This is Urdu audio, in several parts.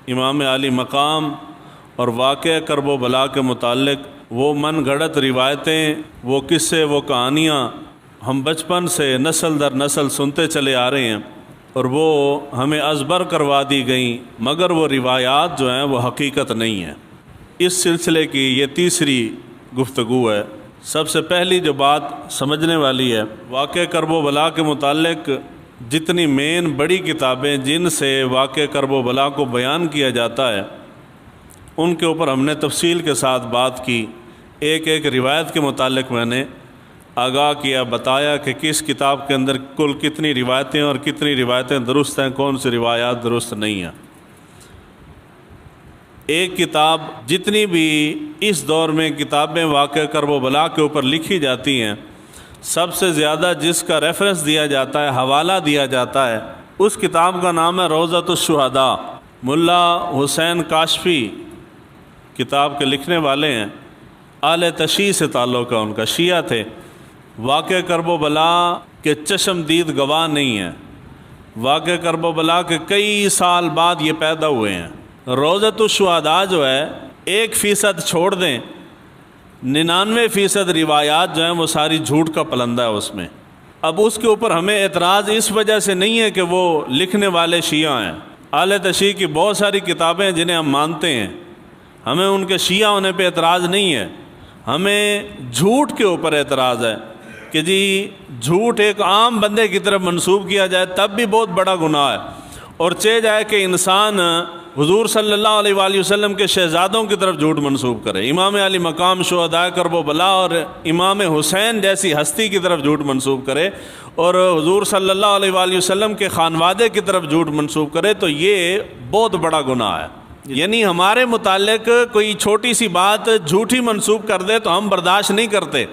امام عالی مقام اور واقعہ کرب و بلا کے متعلق وہ من گھڑت روایتیں، وہ قصے، وہ کہانیاں ہم بچپن سے نسل در نسل سنتے چلے آ رہے ہیں اور وہ ہمیں ازبر کروا دی گئیں، مگر وہ روایات جو ہیں وہ حقیقت نہیں ہیں۔ اس سلسلے کی یہ تیسری گفتگو ہے۔ سب سے پہلی جو بات سمجھنے والی ہے، واقعہ کرب و بلا کے متعلق جتنی مین بڑی کتابیں جن سے واقعہ کرب و بلا کو بیان کیا جاتا ہے ان کے اوپر ہم نے تفصیل کے ساتھ بات کی۔ ایک ایک روایت کے متعلق میں نے آگاہ کیا، بتایا کہ کس کتاب کے اندر کل کتنی روایتیں اور کتنی روایتیں درست ہیں، کون سی روایات درست نہیں ہیں۔ ایک کتاب، جتنی بھی اس دور میں کتابیں واقعہ کرب و بلا کے اوپر لکھی جاتی ہیں، سب سے زیادہ جس کا ریفرنس دیا جاتا ہے، حوالہ دیا جاتا ہے، اس کتاب کا نام ہے روضۃ الشہداء۔ ملا حسین کاشفی کتاب کے لکھنے والے ہیں، اہل تشیع سے تعلق ہے، ان کا شیعہ تھے۔ واقعہ کرب و بلا کے چشمدید گواہ نہیں ہیں، واقعہ کرب و بلا کے کئی سال بعد یہ پیدا ہوئے ہیں۔ روضۃ الشہداء جو ہے 1% چھوڑ دیں، 99% روایات جو ہیں وہ ساری جھوٹ کا پلندہ ہے اس میں۔ اب اس کے اوپر ہمیں اعتراض اس وجہ سے نہیں ہے کہ وہ لکھنے والے شیعہ ہیں۔ اہل تشیع کی بہت ساری کتابیں ہیں جنہیں ہم مانتے ہیں، ہمیں ان کے شیعہ ہونے پہ اعتراض نہیں ہے، ہمیں جھوٹ کے اوپر اعتراض ہے کہ جی جھوٹ ایک عام بندے کی طرف منسوب کیا جائے تب بھی بہت بڑا گناہ ہے، اور چاہے جائے کہ انسان حضور صلی اللہ علیہ وآلہ وسلم کے شہزادوں کی طرف جھوٹ منسوب کرے، امام علی مقام شہداء کرب و بلا اور امام حسین جیسی ہستی کی طرف جھوٹ منسوب کرے، اور حضور صلی اللہ علیہ وآلہ وسلم کے خانوادے کی طرف جھوٹ منسوب کرے، تو یہ بہت بڑا گناہ ہے۔ یعنی ہمارے متعلق کوئی چھوٹی سی بات جھوٹی منسوب کر دے تو ہم برداشت نہیں کرتے،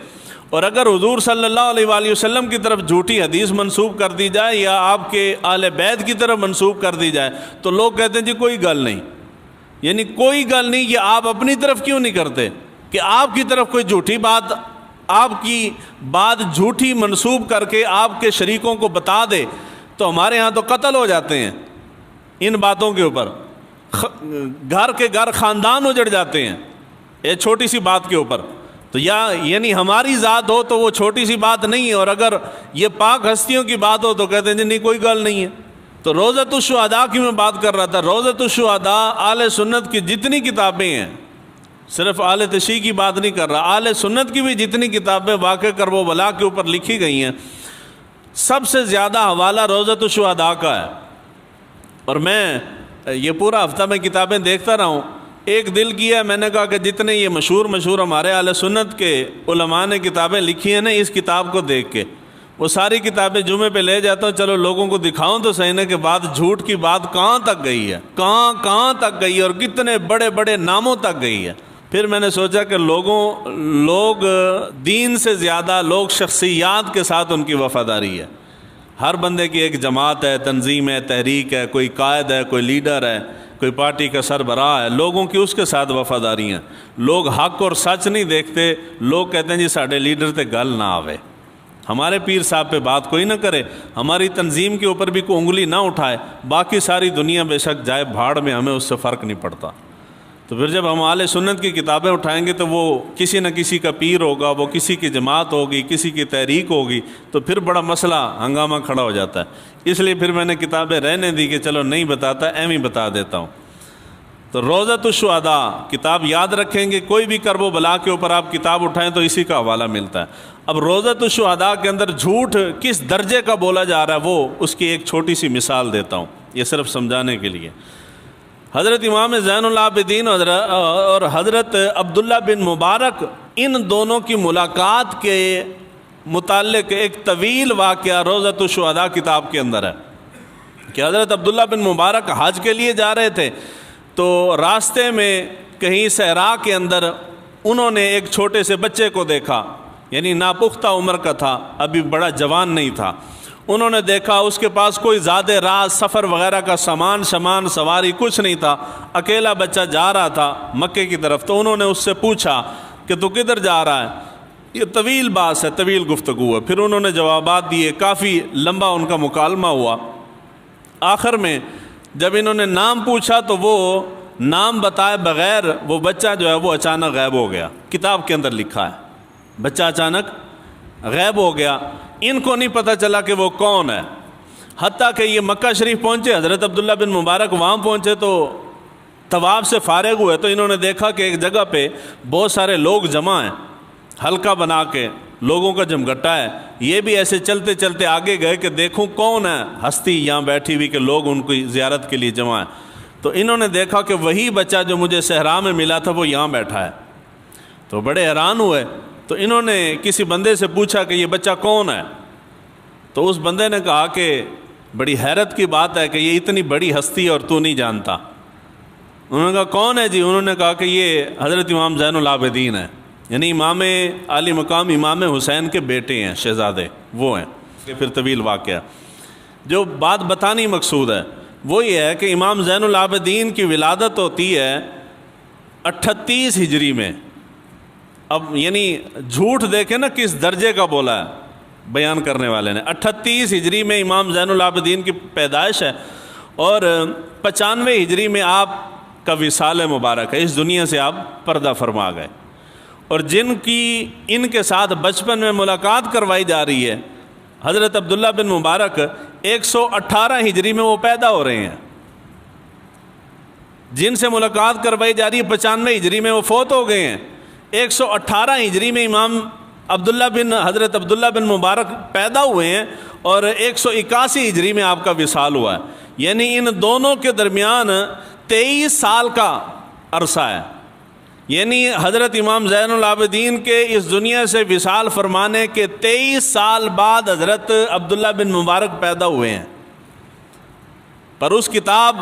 اور اگر حضور صلی اللہ علیہ وآلہ وسلم کی طرف جھوٹی حدیث منسوب کر دی جائے یا آپ کے اہل بیت کی طرف منسوب کر دی جائے تو لوگ کہتے ہیں جی کوئی گل نہیں، یعنی کوئی گل نہیں، یہ آپ اپنی طرف کیوں نہیں کرتے کہ آپ کی طرف کوئی جھوٹی بات، آپ کی بات جھوٹی منسوب کر کے آپ کے شریکوں کو بتا دے، تو ہمارے ہاں تو قتل ہو جاتے ہیں ان باتوں کے اوپر، گھر کے گھر خاندان اجڑ جاتے ہیں یہ چھوٹی سی بات کے اوپر۔ تو یعنی ہماری ذات ہو تو وہ چھوٹی سی بات نہیں ہے، اور اگر یہ پاک ہستیوں کی بات ہو تو کہتے ہیں جی نہیں کوئی گل نہیں ہے۔ تو روضۃ الشہداء کی میں بات کر رہا تھا۔ روضۃ الشہداء اہل سنت کی جتنی کتابیں ہیں، صرف اہل تشیع کی بات نہیں کر رہا، اہل سنت کی بھی جتنی کتابیں واقعہ کرب و بلا کے اوپر لکھی گئی ہیں، سب سے زیادہ حوالہ روضۃ الشہداء کا ہے۔ اور میں یہ پورا ہفتہ میں کتابیں دیکھتا رہا ہوں، ایک دل کیا، میں نے کہا کہ جتنے یہ مشہور ہمارے اہل سنت کے علماء نے کتابیں لکھی ہیں نا، اس کتاب کو دیکھ کے وہ ساری کتابیں جمعے پہ لے جاتا ہوں، چلو لوگوں کو دکھاؤں تو صحیح، کہ بات جھوٹ کی بات کہاں تک گئی ہے، کہاں تک گئی ہے، اور کتنے بڑے بڑے ناموں تک گئی ہے۔ پھر میں نے سوچا کہ لوگ دین سے زیادہ لوگ شخصیات کے ساتھ ان کی وفاداری ہے۔ ہر بندے کی ایک جماعت ہے، تنظیم ہے، تحریک ہے، کوئی قائد ہے، کوئی لیڈر ہے، کوئی پارٹی کا سربراہ ہے، لوگوں کی اس کے ساتھ وفاداری ہیں۔ لوگ حق اور سچ نہیں دیکھتے، لوگ کہتے ہیں جی ساڑھے لیڈر تے گل نہ آوے، ہمارے پیر صاحب پہ بات کوئی نہ کرے، ہماری تنظیم کے اوپر بھی کوئی انگلی نہ اٹھائے، باقی ساری دنیا بے شک جائے بھاڑ میں، ہمیں اس سے فرق نہیں پڑتا۔ تو پھر جب ہم اہل سنت کی کتابیں اٹھائیں گے تو وہ کسی نہ کسی کا پیر ہوگا، وہ کسی کی جماعت ہوگی، کسی کی تحریک ہوگی، تو پھر بڑا مسئلہ ہنگامہ کھڑا ہو جاتا ہے۔ اس لیے پھر میں نے کتابیں رہنے دی کہ چلو نہیں بتاتا، ایویں بتا دیتا ہوں۔ تو روضۃ الشہداء کتاب یاد رکھیں گے، کوئی بھی کرب و بلا کے اوپر آپ کتاب اٹھائیں تو اسی کا حوالہ ملتا ہے۔ اب روضۃ الشہداء کے اندر جھوٹ کس درجے کا بولا جا رہا ہے، وہ اس کی ایک چھوٹی سی مثال دیتا ہوں، یہ صرف سمجھانے کے لیے۔ حضرت امام زین العابدین اور حضرت عبداللہ بن مبارک، ان دونوں کی ملاقات کے متعلق ایک طویل واقعہ روضۃ الشہداء کتاب کے اندر ہے کہ حضرت عبداللہ بن مبارک حج کے لیے جا رہے تھے، تو راستے میں کہیں صحرا کے اندر انہوں نے ایک چھوٹے سے بچے کو دیکھا، یعنی ناپختہ عمر کا تھا، ابھی بڑا جوان نہیں تھا۔ انہوں نے دیکھا اس کے پاس کوئی زیادہ راز سفر وغیرہ کا سامان سواری کچھ نہیں تھا، اکیلا بچہ جا رہا تھا مکے کی طرف۔ تو انہوں نے اس سے پوچھا کہ تو کدھر جا رہا ہے؟ یہ طویل بات ہے، طویل گفتگو ہے۔ پھر انہوں نے جوابات دیے، کافی لمبا ان کا مکالمہ ہوا۔ آخر میں جب انہوں نے نام پوچھا تو وہ نام بتائے بغیر وہ بچہ جو ہے وہ اچانک غائب ہو گیا. کتاب کے اندر لکھا ہے بچہ اچانک غائب ہو گیا. ان کو نہیں پتہ چلا کہ وہ کون ہے، حتیٰ کہ یہ مکہ شریف پہنچے، حضرت عبداللہ بن مبارک وہاں پہنچے تو طواف سے فارغ ہوئے تو انہوں نے دیکھا کہ ایک جگہ پہ بہت سارے لوگ جمع ہیں، حلقہ بنا کے لوگوں کا جمگٹا ہے. یہ بھی ایسے چلتے چلتے آگے گئے کہ دیکھوں کون ہے ہستی یہاں بیٹھی ہوئی کہ لوگ ان کی زیارت کے لیے جمع ہیں. تو انہوں نے دیکھا کہ وہی بچہ جو مجھے صحرا میں ملا تھا وہ یہاں بیٹھا ہے. تو بڑے حیران ہوئے. تو انہوں نے کسی بندے سے پوچھا کہ یہ بچہ کون ہے؟ تو اس بندے نے کہا کہ بڑی حیرت کی بات ہے کہ یہ اتنی بڑی ہستی اور تو نہیں جانتا. انہوں نے کہا کون ہے جی؟ انہوں نے کہا کہ یہ حضرت امام زین العابدین ہے، یعنی امام عالی مقام امام حسین کے بیٹے ہیں، شہزادے وہ ہیں. کہ پھر طویل واقعہ. جو بات بتانی مقصود ہے وہ یہ ہے کہ امام زین العابدین کی ولادت ہوتی ہے 38 ہجری میں. اب یعنی جھوٹ دیکھیں نا کس درجے کا بولا ہے بیان کرنے والے نے. 38 ہجری میں امام زین العابدین کی پیدائش ہے اور 95 ہجری میں آپ کا وصال مبارک ہے، اس دنیا سے آپ پردہ فرما گئے. اور جن کی ان کے ساتھ بچپن میں ملاقات کروائی جا رہی ہے حضرت عبداللہ بن مبارک 118 ہجری میں وہ پیدا ہو رہے ہیں. جن سے ملاقات کروائی جا رہی ہے 95 ہجری میں وہ فوت ہو گئے ہیں. 118 ہجری میں امام حضرت عبداللہ بن مبارک پیدا ہوئے ہیں اور 181 ہجری میں آپ کا وصال ہوا ہے. یعنی ان دونوں کے درمیان 23 سال کا عرصہ ہے. یعنی حضرت امام زین العابدین کے اس دنیا سے وصال فرمانے کے 23 سال بعد حضرت عبداللہ بن مبارک پیدا ہوئے ہیں. پر اس کتاب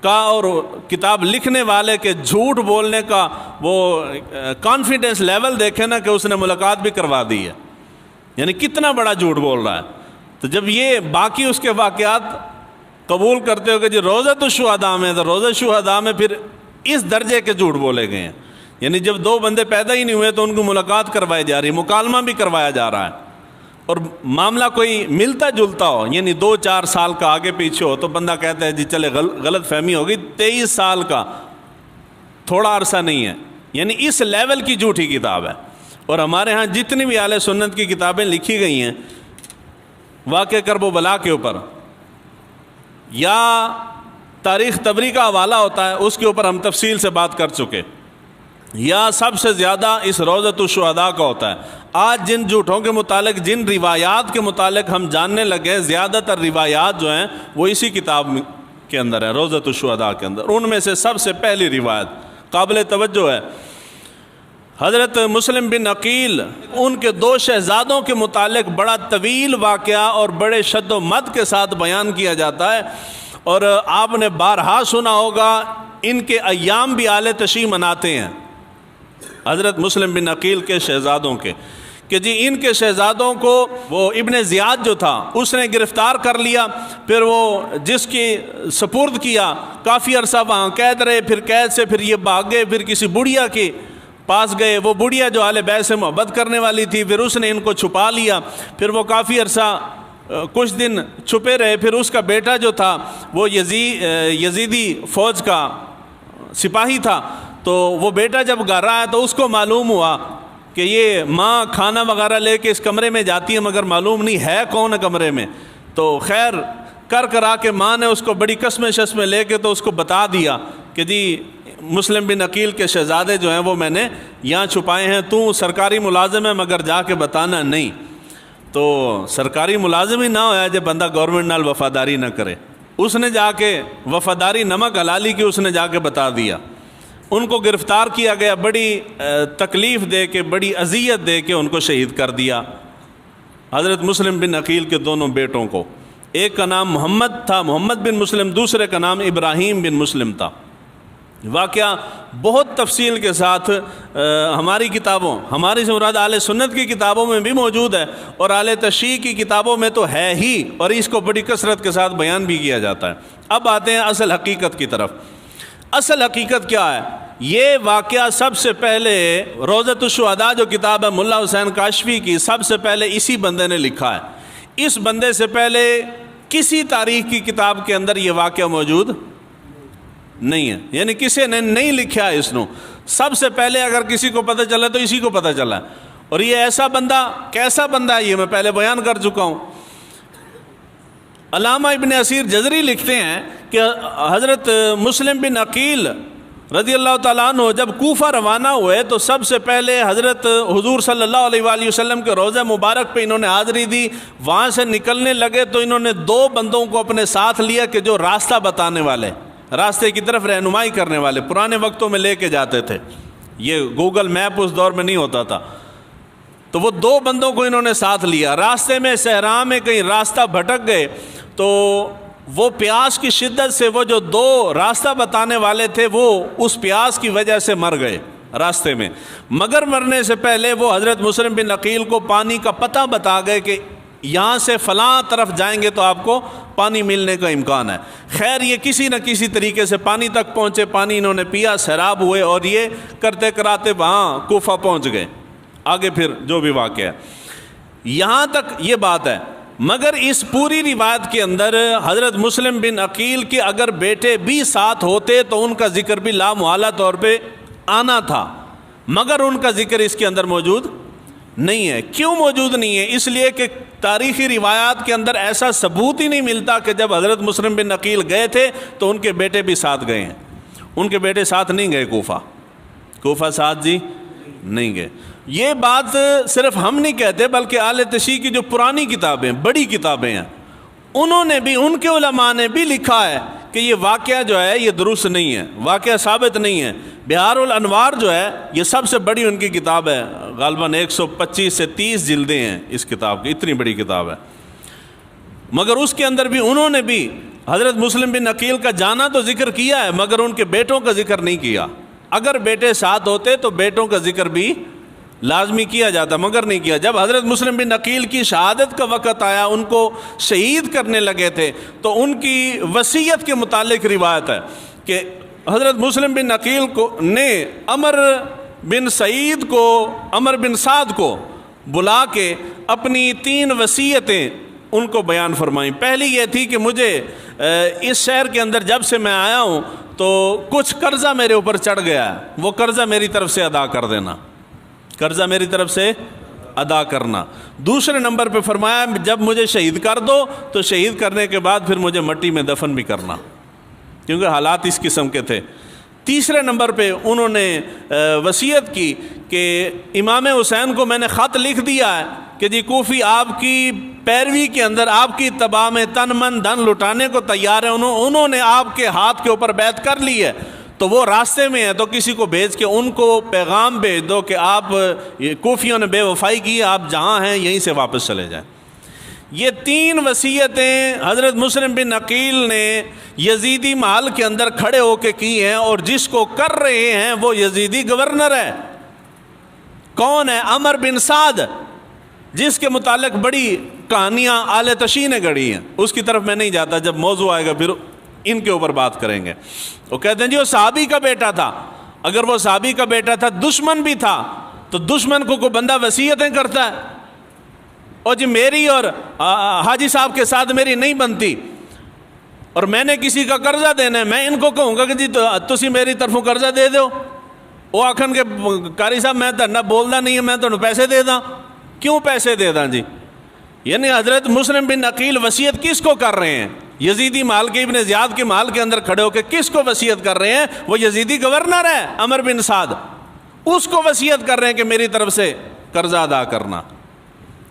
کا اور کتاب لکھنے والے کے جھوٹ بولنے کا وہ کانفیڈنس لیول دیکھیں نا کہ اس نے ملاقات بھی کروا دی ہے. یعنی کتنا بڑا جھوٹ بول رہا ہے. تو جب یہ باقی اس کے واقعات قبول کرتے ہو کہ جی روضۃ الشہداء میں، تو روضۃ الشہداء میں پھر اس درجے کے جھوٹ بولے گئے ہیں. یعنی جب دو بندے پیدا ہی نہیں ہوئے تو ان کو ملاقات کروائی جا رہی، مکالمہ بھی کروایا جا رہا ہے. اور معاملہ کوئی ملتا جلتا ہو، یعنی 2-4 سال کا آگے پیچھے ہو تو بندہ کہتا ہے جی چلے غلط فہمی ہوگی. 23 سال کا تھوڑا عرصہ نہیں ہے. یعنی اس لیول کی جھوٹی کتاب ہے. اور ہمارے ہاں جتنی بھی اہل سنت کی کتابیں لکھی گئی ہیں واقع کرب و بلا کے اوپر یا تاریخ طبری کا حوالہ ہوتا ہے، اس کے اوپر ہم تفصیل سے بات کر چکے، یا سب سے زیادہ اس روضۃ الشہداء کا ہوتا ہے. آج جن جھوٹوں کے متعلق، جن روایات کے متعلق ہم جاننے لگے، زیادہ تر روایات جو ہیں وہ اسی کتاب کے اندر ہے، روضۃ الشہداء کے اندر. ان میں سے سب سے پہلی روایت قابل توجہ ہے حضرت مسلم بن عقیل، ان کے 2 شہزادوں کے متعلق بڑا طویل واقعہ اور بڑے شد و مد کے ساتھ بیان کیا جاتا ہے. اور آپ نے بارہا سنا ہوگا ان کے ایام بھی اہل تشیع مناتے ہیں، حضرت مسلم بن عقیل کے شہزادوں کے، کہ جی ان کے شہزادوں کو وہ ابن زیاد جو تھا اس نے گرفتار کر لیا. پھر وہ جس کی سپرد کیا کافی عرصہ وہاں قید رہے، پھر قید سے پھر یہ بھاگ گئے، پھر کسی بڑھیا کے پاس گئے. وہ بڑھیا جو اہل بیت سے محبت کرنے والی تھی، پھر اس نے ان کو چھپا لیا. پھر وہ کافی عرصہ کچھ دن چھپے رہے. پھر اس کا بیٹا جو تھا وہ یزیدی فوج کا سپاہی تھا. تو وہ بیٹا جب گھر آیا تو اس کو معلوم ہوا کہ یہ ماں کھانا وغیرہ لے کے اس کمرے میں جاتی ہے مگر معلوم نہیں ہے کون ہے کمرے میں. تو خیر کرا کے ماں نے اس کو بڑی قسمیں شسمیں لے کے تو اس کو بتا دیا کہ جی مسلم بن عقیل کے شہزادے جو ہیں وہ میں نے یہاں چھپائے ہیں، تو سرکاری ملازم ہے مگر جا کے بتانا نہیں. تو سرکاری ملازم ہی نہ ہویا جب بندہ گورنمنٹ نال وفاداری نہ کرے. اس نے جا کے وفاداری نمک حلالی کی اس نے جا کے بتا دیا. ان کو گرفتار کیا گیا، بڑی تکلیف دے کے، بڑی اذیت دے کے ان کو شہید کر دیا. حضرت مسلم بن عقیل کے 2 بیٹوں کو، ایک کا نام محمد تھا، محمد بن مسلم، دوسرے کا نام ابراہیم بن مسلم تھا. واقعہ بہت تفصیل کے ساتھ ہماری کتابوں، ہماری سے مراد اہل سنت کی کتابوں میں بھی موجود ہے اور اہل تشیع کی کتابوں میں تو ہے ہی، اور اس کو بڑی کثرت کے ساتھ بیان بھی کیا جاتا ہے. اب آتے ہیں اصل حقیقت کی طرف. اصل حقیقت کیا ہے؟ یہ واقعہ سب سے پہلے روضۃ الشہداء جو کتاب ہے ملا حسین کاشفی کی، سب سے پہلے اسی بندے نے لکھا ہے. اس بندے سے پہلے کسی تاریخ کی کتاب کے اندر یہ واقعہ موجود نہیں ہے، یعنی کسی نے نہیں لکھا اس نو، سب سے پہلے اگر کسی کو پتہ چلا تو اسی کو پتہ چلا، اور یہ ایسا بندہ کیسا بندہ ہے یہ میں پہلے بیان کر چکا ہوں۔ علامہ ابن اسیر جزری لکھتے ہیں کہ حضرت مسلم بن عقیل رضی اللہ تعالیٰ عنہ جب کوفہ روانہ ہوئے تو سب سے پہلے حضرت حضور صلی اللہ علیہ وآلہ وسلم کے روضہ مبارک پہ انہوں نے حاضری دی۔ وہاں سے نکلنے لگے تو انہوں نے 2 بندوں کو اپنے ساتھ لیا کہ جو راستہ بتانے والے، راستے کی طرف رہنمائی کرنے والے، پرانے وقتوں میں لے کے جاتے تھے، یہ گوگل میپ اس دور میں نہیں ہوتا تھا، تو وہ 2 بندوں کو انہوں نے ساتھ لیا۔ راستے میں صحرا میں کہیں راستہ بھٹک گئے تو وہ پیاس کی شدت سے وہ جو 2 راستہ بتانے والے تھے وہ اس پیاس کی وجہ سے مر گئے راستے میں، مگر مرنے سے پہلے وہ حضرت مسلم بن عقیل کو پانی کا پتہ بتا گئے کہ یہاں سے فلاں طرف جائیں گے تو آپ کو پانی ملنے کا امکان ہے۔ خیر یہ کسی نہ کسی طریقے سے پانی تک پہنچے، پانی انہوں نے پیا، سیراب ہوئے، اور یہ کرتے کراتے وہاں کوفہ پہنچ گئے۔ آگے پھر جو بھی واقعہ ہے، یہاں تک یہ بات ہے۔ مگر اس پوری روایت کے اندر حضرت مسلم بن عقیل کے اگر بیٹے بھی ساتھ ہوتے تو ان کا ذکر بھی لامحالہ طور پہ آنا تھا، مگر ان کا ذکر اس کے اندر موجود نہیں ہے۔ کیوں موجود نہیں ہے؟ اس لیے کہ تاریخی روایات کے اندر ایسا ثبوت ہی نہیں ملتا کہ جب حضرت مسلم بن عقیل گئے تھے تو ان کے بیٹے بھی ساتھ گئے ہیں۔ ان کے بیٹے ساتھ نہیں گئے کوفہ ساتھ جی نہیں گئے۔ یہ بات صرف ہم نہیں کہتے بلکہ اہل تشیع کی جو پرانی کتابیں، بڑی کتابیں ہیں، انہوں نے بھی، ان کے علماء نے بھی لکھا ہے کہ یہ واقعہ جو ہے یہ درست نہیں ہے، واقعہ ثابت نہیں ہے۔ بہار الانوار جو ہے یہ سب سے بڑی ان کی کتاب ہے، غالباً 125 سے 30 جلدیں ہیں اس کتاب کی، اتنی بڑی کتاب ہے، مگر اس کے اندر بھی انہوں نے بھی حضرت مسلم بن عقیل کا جانا تو ذکر کیا ہے مگر ان کے بیٹوں کا ذکر نہیں کیا۔ اگر بیٹے ساتھ ہوتے تو بیٹوں کا ذکر بھی لازمی کیا جاتا، مگر نہیں کیا۔ جب حضرت مسلم بن عقیل کی شہادت کا وقت آیا، ان کو شہید کرنے لگے تھے، تو ان کی وصیت کے متعلق روایت ہے کہ حضرت مسلم بن عقیل نے عمر بن سعد کو بلا کے اپنی 3 وصیتیں ان کو بیان فرمائیں۔ پہلی یہ تھی کہ مجھے اس شہر کے اندر جب سے میں آیا ہوں تو کچھ قرضہ میرے اوپر چڑھ گیا ہے، وہ قرضہ میری طرف سے ادا کر دینا، قرضہ میری طرف سے ادا کرنا۔ دوسرے نمبر پہ فرمایا جب مجھے شہید کر دو تو شہید کرنے کے بعد پھر مجھے مٹی میں دفن بھی کرنا، کیونکہ حالات اس قسم کے تھے۔ تیسرے نمبر پہ انہوں نے وصیت کی کہ امام حسین کو میں نے خط لکھ دیا ہے کہ جی کوفی آپ کی پیروی کے اندر، آپ کی اتباع میں تن من دھن لٹانے کو تیار ہیں، انہوں نے آپ کے ہاتھ کے اوپر بیعت کر لی ہے، تو وہ راستے میں ہے تو کسی کو بھیج کے ان کو پیغام بھیج دو کہ آپ کوفیوں نے بے وفائی کی، آپ جہاں ہیں یہیں سے واپس چلے جائیں۔ یہ 3 وصیتیں حضرت مسلم بن عقیل نے یزیدی محل کے اندر کھڑے ہو کے کی ہیں، اور جس کو کر رہے ہیں وہ یزیدی گورنر ہے۔ کون ہے؟ عمر بن سعد، جس کے متعلق بڑی کہانیاں اہل تشیع نے گڑھی ہیں، اس کی طرف میں نہیں جاتا، جب موضوع آئے گا پھر ان کے اوپر بات کریں گے۔ وہ کہتے ہیں جی وہ صحابی کا بیٹا تھا، اگر وہ صحابی کا بیٹا تھا، دشمن بھی تھا، تو دشمن کو کوئی بندہ وصیتیں کرتا ہے، اور جی میری اور حاجی صاحب کے ساتھ میری نہیں بنتی، اور میں نے کسی کا قرضہ دینا ہے، میں ان کو کہوں گا کہ جی تسی میری طرفوں قرضہ دے دو، وہ آکھن کے قاری صاحب میں تو بولدا نہیں ہے، میں تو پیسے دے داں۔ کیوں پیسے دے داں جی؟ یعنی حضرت مسلم بن عقیل وصیت کس کو کر رہے ہیں؟ یزیدی محل کے، ابن زیاد کے محل کے اندر کھڑے ہو کے کس کو وصیت کر رہے ہیں؟ وہ یزیدی گورنر ہے عمر بن سعد، اس کو وصیت کر رہے ہیں کہ میری طرف سے قرضہ ادا کرنا۔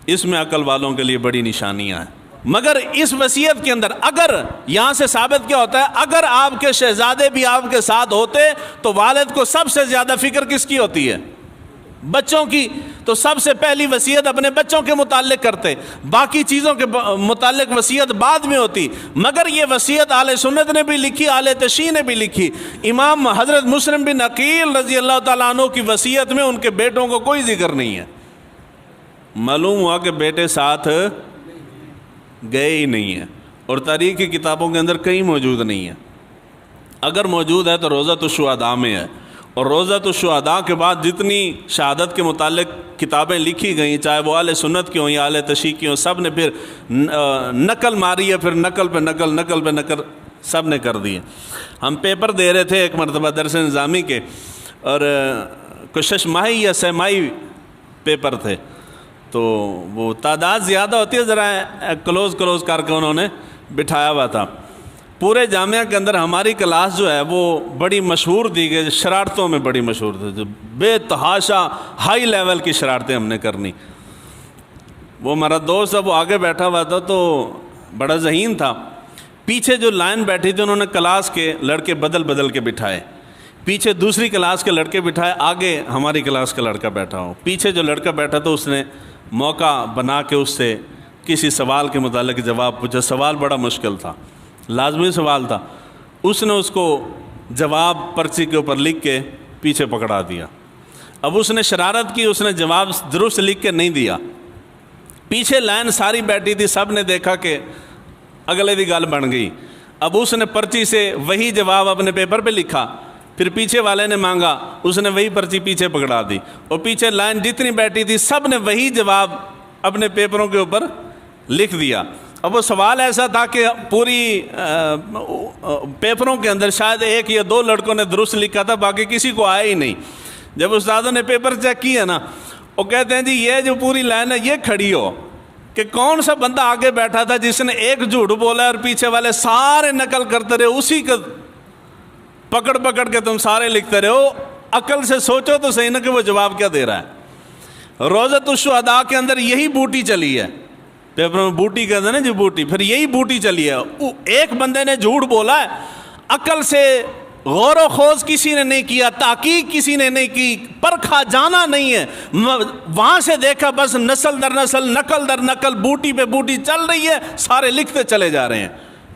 اس میں عقل والوں کے لیے بڑی نشانیاں ہیں۔ مگر اس وصیت کے اندر اگر یہاں سے ثابت کیا ہوتا ہے، اگر آپ کے شہزادے بھی آپ کے ساتھ ہوتے تو والد کو سب سے زیادہ فکر کس کی ہوتی ہے؟ بچوں کی، تو سب سے پہلی وصیت اپنے بچوں کے متعلق کرتے، باقی چیزوں کے متعلق وصیت بعد میں ہوتی۔ مگر یہ وصیت اہل سنت نے بھی لکھی، اہل تشیع نے بھی لکھی۔ امام حضرت مسلم بن عقیل رضی اللہ تعالیٰ عنہ کی وصیت میں ان کے بیٹوں کو کوئی ذکر نہیں ہے۔ معلوم ہوا کہ بیٹے ساتھ گئے ہی نہیں ہیں، اور تاریخ کی کتابوں کے اندر کہیں موجود نہیں ہے۔ اگر موجود ہے تو روضۃ الشہداء میں ہے، اور روضۃ الشہداء کے بعد جتنی شہادت کے متعلق کتابیں لکھی گئیں، چاہے وہ اہل سنت کی ہوں یا اہل تشیع کی ہوں، سب نے پھر نقل ماری ہے، پھر نقل پہ نقل، نقل پہ نقل سب نے کر دیے. ہم پیپر دے رہے تھے ایک مرتبہ درس نظامی کے، اور کچھ 6 ماہی یا 7 ماہی پیپر تھے، تو وہ تعداد زیادہ ہوتی ہے، ذرا کلوز کر کے انہوں نے بٹھایا ہوا تھا. پورے جامعہ کے اندر ہماری کلاس جو ہے وہ بڑی مشہور تھی کہ شرارتوں میں بڑی مشہور تھی، جو بے تحاشا ہائی لیول کی شرارتیں ہم نے کرنی. وہ ہمارا دوست اب وہ آگے بیٹھا ہوا تھا تو بڑا ذہین تھا. پیچھے جو لائن بیٹھی تھی انہوں نے کلاس کے لڑکے بدل کے بٹھائے، پیچھے دوسری کلاس کے لڑکے بٹھائے، آگے ہماری کلاس کا لڑکا بیٹھا ہو. پیچھے جو لڑکا بیٹھا تھا اس نے موقع بنا کے اس سے کسی سوال کے متعلق جواب پوچھا. سوال بڑا مشکل تھا، لازمی سوال تھا. اس نے اس کو جواب پرچی کے اوپر لکھ کے پیچھے پکڑا دیا. اب اس نے شرارت کی، اس نے جواب درست لکھ کے نہیں دیا. پیچھے لائن ساری بیٹھی تھی، سب نے دیکھا کہ اگلے دی گل بن گئی. اب اس نے پرچی سے وہی جواب اپنے پیپر پہ لکھا، پھر پیچھے والے نے مانگا، اس نے وہی پرچی پیچھے پکڑا دی، اور پیچھے لائن جتنی بیٹھی تھی سب نے وہی جواب اپنے پیپروں کے اوپر لکھ دیا. اب وہ سوال ایسا تھا کہ پوری پیپروں کے اندر شاید 1 یا 2 لڑکوں نے درست لکھا تھا، باقی کسی کو آیا ہی نہیں. جب استادوں نے پیپر چیک کیا نا، وہ کہتے ہیں جی یہ جو پوری لائن ہے یہ کھڑی ہو کہ کون سا بندہ آگے بیٹھا تھا جس نے ایک جھوٹ بولا اور پیچھے والے سارے نقل کرتے رہے، اسی کو پکڑ کے تم سارے لکھتے رہے ہو. عقل سے سوچو تو صحیح نا کہ وہ جواب کیا دے رہا ہے. روزۃ الشہداء کے اندر یہی بوٹی چلی ہے، پیپر میں بوٹی کہتے ہیں نا جی، بوٹی، پھر یہی بوٹی چلی ہے. ایک بندے نے جھوٹ بولا ہے، عقل سے غور و خوض کسی نے نہیں کیا، تحقیق کسی نے نہیں کی، پرکھا جانا نہیں ہے، وہاں سے دیکھا بس نسل در نسل، نقل در نقل، بوٹی پہ بوٹی چل رہی ہے، سارے لکھتے چلے جا رہے ہیں.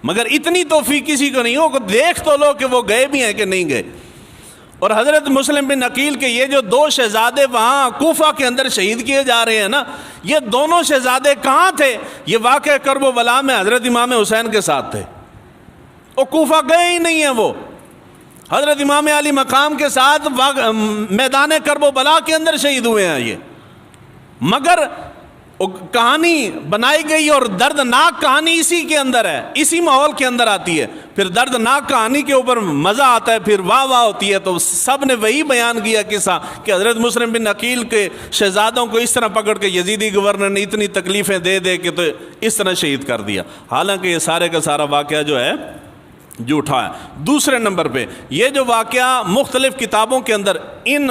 مگر اتنی توفیق کسی کو نہیں ہو کہ دیکھ تو لو کہ وہ گئے بھی ہیں کہ نہیں گئے. اور حضرت مسلم بن عقیل کے یہ جو 2 شہزادے وہاں کوفہ کے اندر شہید کیے جا رہے ہیں نا، یہ دونوں شہزادے کہاں تھے؟ یہ واقعہ کرب و بلا میں حضرت امام حسین کے ساتھ تھے. وہ کوفہ گئے ہی نہیں ہیں، وہ حضرت امام علی مقام کے ساتھ میدان کرب و بلا کے اندر شہید ہوئے ہیں یہ. مگر کہانی بنائی گئی اور دردناک کہانی اسی کے اندر ہے، اسی ماحول کے اندر آتی ہے. پھر دردناک کہانی کے اوپر مزہ آتا ہے، پھر واہ واہ ہوتی ہے. تو سب نے وہی بیان کیا قصہ کہ حضرت مسلم بن عقیل کے شہزادوں کو اس طرح پکڑ کے یزیدی گورنر نے اتنی تکلیفیں دے کے تو اس طرح شہید کر دیا. حالانکہ یہ سارے کا سارا واقعہ جو ہے جھوٹا ہے. دوسرے نمبر پہ یہ جو واقعہ مختلف کتابوں کے اندر ان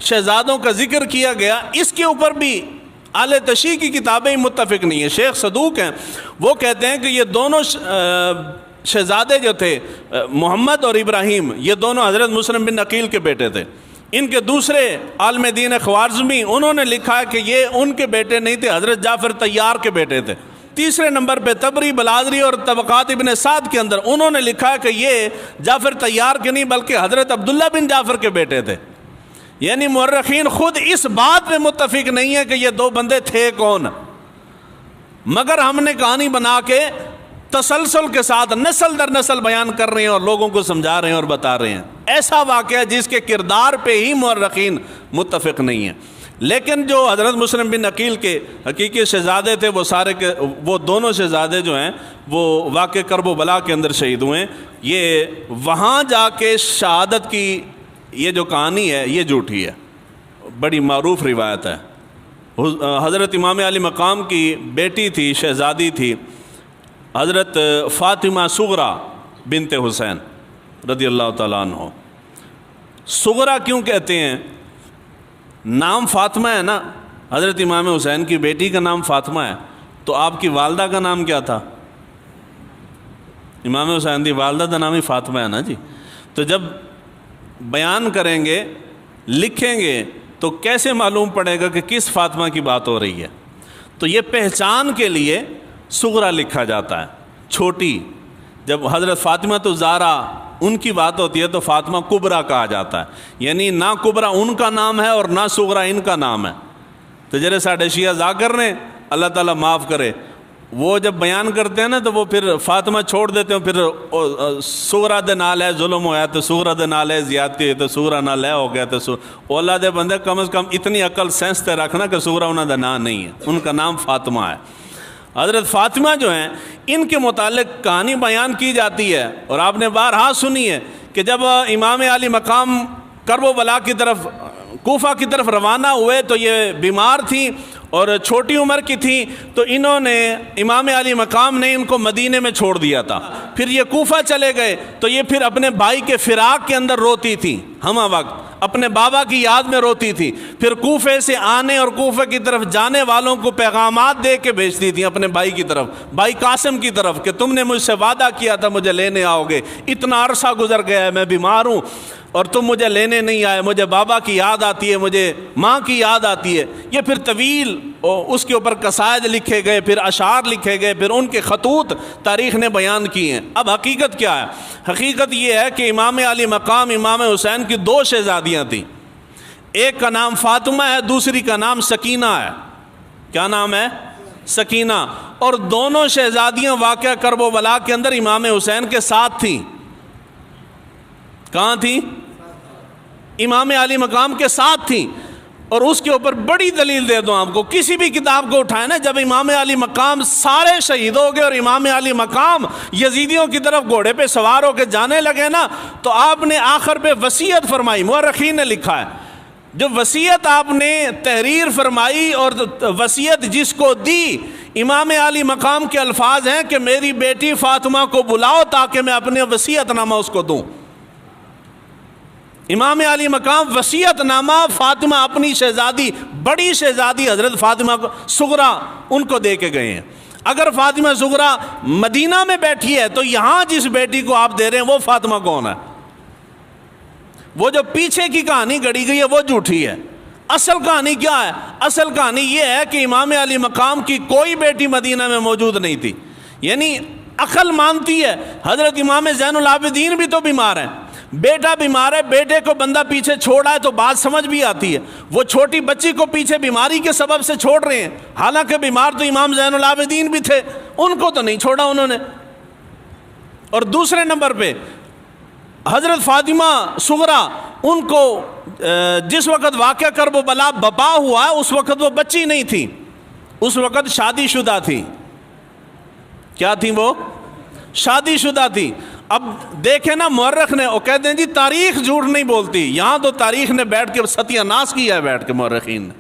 شہزادوں کا ذکر کیا گیا، اس کے اوپر بھی اہل تشیع کی کتابیں متفق نہیں ہیں. شیخ صدوق ہیں، وہ کہتے ہیں کہ یہ دونوں شہزادے جو تھے محمد اور ابراہیم، یہ دونوں حضرت مسلم بن عقیل کے بیٹے تھے. ان کے دوسرے عالم دین خوارزمی، انہوں نے لکھا ہے کہ یہ ان کے بیٹے نہیں تھے، حضرت جعفر طیار کے بیٹے تھے. تیسرے نمبر پہ تبری بلازری اور طبقات ابن سعد کے اندر انہوں نے لکھا ہے کہ یہ جعفر طیار کے نہیں بلکہ حضرت عبداللہ بن جعفر کے بیٹے تھے. یعنی مورخین خود اس بات پہ متفق نہیں ہے کہ یہ 2 بندے تھے کون، مگر ہم نے کہانی بنا کے تسلسل کے ساتھ نسل در نسل بیان کر رہے ہیں اور لوگوں کو سمجھا رہے ہیں اور بتا رہے ہیں. ایسا واقعہ جس کے کردار پہ ہی مورخین متفق نہیں ہیں. لیکن جو حضرت مسلم بن عقیل کے حقیقی شہزادے تھے، وہ دونوں شہزادے جو ہیں وہ واقع کرب و بلا کے اندر شہید ہوئے ہیں. یہ وہاں جا کے شہادت کی یہ جو کہانی ہے یہ جھوٹی ہے، بڑی معروف روایت ہے. حضرت امام علی مقام کی بیٹی تھی، شہزادی تھی حضرت فاطمہ صغریٰ بنت حسین رضی اللہ تعالیٰ عنہ. صغریٰ کیوں کہتے ہیں؟ نام فاطمہ ہے نا، حضرت امام حسین کی بیٹی کا نام فاطمہ ہے، تو آپ کی والدہ کا نام کیا تھا؟ امام حسین دی والدہ کا نام ہی فاطمہ ہے نا جی. تو جب بیان کریں گے، لکھیں گے، تو کیسے معلوم پڑے گا کہ کس فاطمہ کی بات ہو رہی ہے؟ تو یہ پہچان کے لیے صغریٰ لکھا جاتا ہے، چھوٹی. جب حضرت فاطمہ تو زہرا ان کی بات ہوتی ہے تو فاطمہ کبریٰ کہا جاتا ہے. یعنی نہ کبریٰ ان کا نام ہے اور نہ صغریٰ ان کا نام ہے. تو جڑے ساڈے شیعہ ذاکر نے، اللہ تعالیٰ معاف کرے، وہ جب بیان کرتے ہیں نا تو وہ پھر فاطمہ چھوڑ دیتے ہیں، پھر صغریٰ دے نال ہے ظلم ہویا تو صغریٰ دے نال ہے زیادتی ہوئی تو صغریٰ نال ہے ہو گیا. تو اولا دے بندے کم از کم اتنی عقل سینس تے رکھنا کہ صغریٰ انہوں دا نام نہیں ہے، ان کا نام فاطمہ ہے. حضرت فاطمہ جو ہیں ان کے متعلق کہانی بیان کی جاتی ہے، اور آپ نے بارہا سنی ہے کہ جب امام علی مقام کرب و بلا کی طرف کوفہ کی طرف روانہ ہوئے تو یہ بیمار تھیں اور چھوٹی عمر کی تھیں، تو انہوں نے امام علی مقام نے ان کو مدینے میں چھوڑ دیا تھا۔ پھر یہ کوفہ چلے گئے تو یہ پھر اپنے بھائی کے فراق کے اندر روتی تھی، ہمہ وقت اپنے بابا کی یاد میں روتی تھی۔ پھر کوفے سے آنے اور کوفے کی طرف جانے والوں کو پیغامات دے کے بھیجتی تھیں اپنے بھائی کی طرف، بھائی قاسم کی طرف، کہ تم نے مجھ سے وعدہ کیا تھا مجھے لینے آؤ گے، اتنا عرصہ گزر گیا ہے، میں بیمار ہوں اور تم مجھے لینے نہیں آئے، مجھے بابا کی یاد آتی ہے، مجھے ماں کی یاد آتی ہے۔ یہ پھر طویل اس کے اوپر قصائد لکھے گئے، پھر اشعار لکھے گئے، پھر ان کے خطوط تاریخ نے بیان کیے ہیں۔ اب حقیقت کیا ہے؟ حقیقت یہ ہے کہ امام علی مقام امام حسین کی 2 شہزادیاں تھیں، ایک کا نام فاطمہ ہے، دوسری کا نام سکینہ ہے۔ کیا نام ہے؟ سکینہ۔ اور دونوں شہزادیاں واقعہ کرب و بلا کے اندر امام حسین کے ساتھ تھیں۔ کہاں تھیں؟ امام علی مقام کے ساتھ تھیں۔ اور اس کے اوپر بڑی دلیل دے دوں آپ کو، کسی بھی کتاب کو اٹھائیں نا، جب امام علی مقام سارے شہید ہو گئے اور امام علی مقام یزیدیوں کی طرف گھوڑے پہ سوار ہو کے جانے لگے نا، تو آپ نے آخر پہ وصیت فرمائی، مورخین نے لکھا ہے، جو وصیت آپ نے تحریر فرمائی اور وصیت جس کو دی، امام علی مقام کے الفاظ ہیں کہ میری بیٹی فاطمہ کو بلاؤ تاکہ میں اپنے وصیت نامہ اس کو دوں۔ امام علی مقام وصیت نامہ فاطمہ اپنی شہزادی، بڑی شہزادی حضرت فاطمہ صغریٰ ان کو دے کے گئے ہیں۔ اگر فاطمہ صغریٰ مدینہ میں بیٹھی ہے تو یہاں جس بیٹی کو آپ دے رہے ہیں وہ فاطمہ کون ہے؟ وہ جو پیچھے کی کہانی گڑی گئی ہے وہ جھوٹی ہے۔ اصل کہانی کیا ہے؟ اصل کہانی یہ ہے کہ امام علی مقام کی کوئی بیٹی مدینہ میں موجود نہیں تھی۔ یعنی عقل مانتی ہے، حضرت امام زین العابدین بھی تو بیمار ہیں، بیٹا بیمار ہے، بیٹے کو بندہ پیچھے چھوڑا ہے تو بات سمجھ بھی آتی ہے۔ وہ چھوٹی بچی کو پیچھے بیماری کے سبب سے چھوڑ رہے ہیں، حالانکہ بیمار تو امام زین العابدین بھی تھے، ان کو تو نہیں چھوڑا انہوں نے۔ اور دوسرے نمبر پہ حضرت فاطمہ صغریٰ، ان کو جس وقت واقعہ کرب و بلا بپا ہوا ہے اس وقت وہ بچی نہیں تھی، اس وقت شادی شدہ تھی۔ کیا تھی وہ؟ شادی شدہ تھی۔ اب دیکھیں نا، مورخ نے، وہ کہتے ہیں جی تاریخ جھوٹ نہیں بولتی، یہاں تو تاریخ نے بیٹھ کے ستیہ ناش کیا ہے، بیٹھ کے مورخین نے۔